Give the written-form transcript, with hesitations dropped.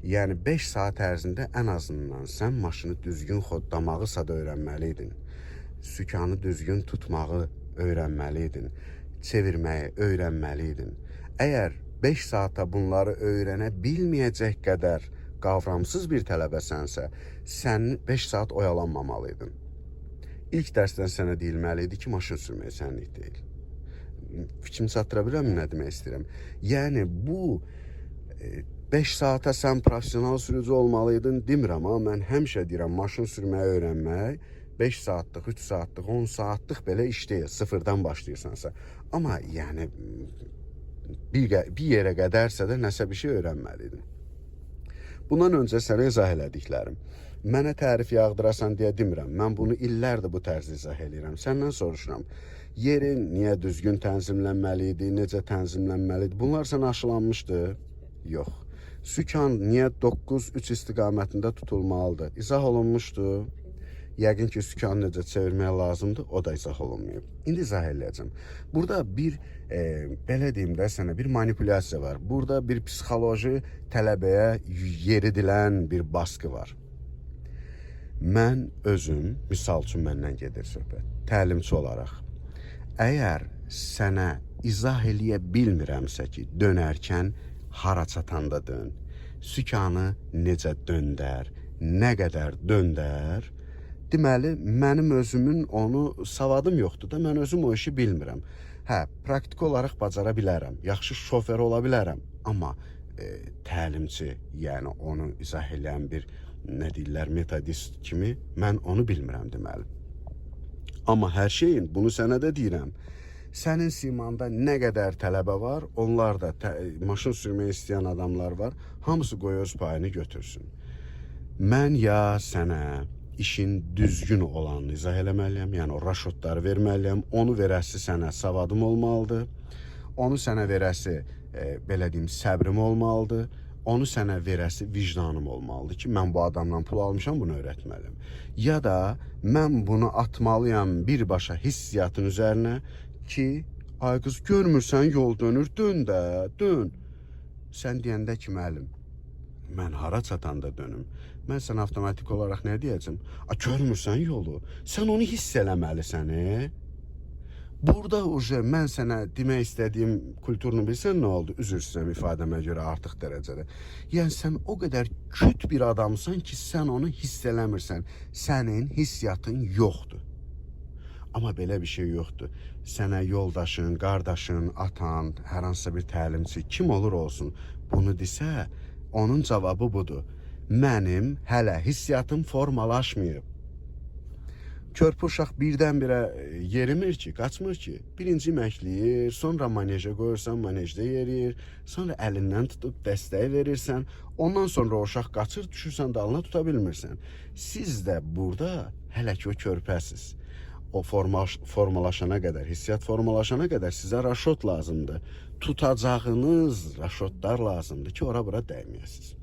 Yəni 5 saat ərzində ən azından sən maşını düzgün xoddamağı da öyrənməliydin. Sükanı düzgün tutmağı öyrənməliydin. Çevirməyi öyrənməliydin. Əgər 5 saata bunları öyrənə bilməyəcək qədər qavramsız bir tələbəsənsə, sən 5 saat oyalanmamalıydın. İlk dərsdən sənə deyilməli idi ki, maşın sürmək sənlik deyil. Fikrimi çatdıra bilirəm, nə demək istəyirəm? Yəni bu 5 saata sən profesional sürücü olmalıydın demirəm, amma mən həmişə deyirəm, maşın sürməyi öyrənmək 5 saatlıq, 3 saatlıq, 10 saatlıq belə iş deyil, sıfırdan başlayırsansa. Amma yəni bir yerə qədərsə də nəsə bir şey öyrənməliydin. Bundan öncə sənə izah elədiklərim. Mənə tərif yağdırasan deyə demirəm. Mən bunu illərdir bu tərz izah edirəm. Səndən soruşuram. Yerin niyə düzgün tənzimlənməli idi, necə tənzimlənməli idi? Bunlar sənə aşılanmışdı? Yox. Sükan niyə 9-3 istiqamətində tutulmalıdır? İzah olunmuşdu. Yəqin ki, sükanı necə çevirmək lazımdır, o da izah olunmayıb. İndi izah eləyəcəm. Burada bir, belə deyim də sənə, bir manipulyasiya var. Burada bir psixoloji tələbəyə yeridilən bir baskı var. Mən özüm, misal üçün məndən gedir söhbət, təlimçi olaraq, əgər sənə izah eləyə bilmirəmsə ki, dönərkən hara çatanda dön, sükanı necə döndər, nə qədər döndər, deməli, mənim özümün onu savadım yoxdur da, mən özüm o işi bilmirəm. Hə, praktik olaraq bacara bilərəm, yaxşı şofer ola bilərəm, amma təlimçi, yəni onu izah eləyən bir, nə deyirlər, metodist kimi, mən onu bilmirəm deməli. Amma hər şeyin, bunu sənə də deyirəm, sənin simanda nə qədər tələbə var, onlar da maşın sürmək istəyən adamlar var, hamısı qoy öz payını götürsün. Mən ya sənə işin düzgün olanını izah eləməliyəm, yəni o raşotları verməliyəm, onu verəsi sənə savadım olmalıdır, onu sənə verəsi, belə deyim, səbrim olmalıdır, onu sənə verəsi vicdanım olmalıdır ki, mən bu adamdan pul almışam, bunu öyrətməliyəm. Ya da mən bunu atmalıyam birbaşa hissiyatın üzərinə ki, ay qız görmürsən yol dönür, dön də, dön. Sən deyəndə ki, müəllim, mən hara çatanda dönüm? Mən sənə avtomatik olaraq nə deyəcəm? Görmürsən yolu, sən onu hiss eləməlisən. Burada mən sənə demək istədiyim kulturunu bilsən nə oldu? Üzr istəyirəm ifadəmə görə artıq dərəcədə. Yəni sən o qədər küt bir adamsan ki, sən onu hiss eləmirsən. Sənin hissiyatın yoxdur. Amma belə bir şey yoxdur. Sənə yoldaşın, qardaşın, atan, hər hansısa bir təlimçi, kim olur olsun, bunu desə, onun cavabı budur. Mənim hələ hissiyatım formalaşmayıb. Körpü uşaq birdən-birə yerimir ki, qaçmır ki. Birinci məkləyir, sonra maneja qoyursan, manejdə yeriyir, sonra əlindən tutub dəstək verirsən, ondan sonra o uşaq qaçır, düşürsən dalına tuta bilmirsən. Siz də burada hələ ki o körpəsiz. O formalaşana qədər, hissiyat formalaşana qədər sizə raşot lazımdır. Tutacağınız raşotlar lazımdır ki, ora-bura dəyməyəsiniz.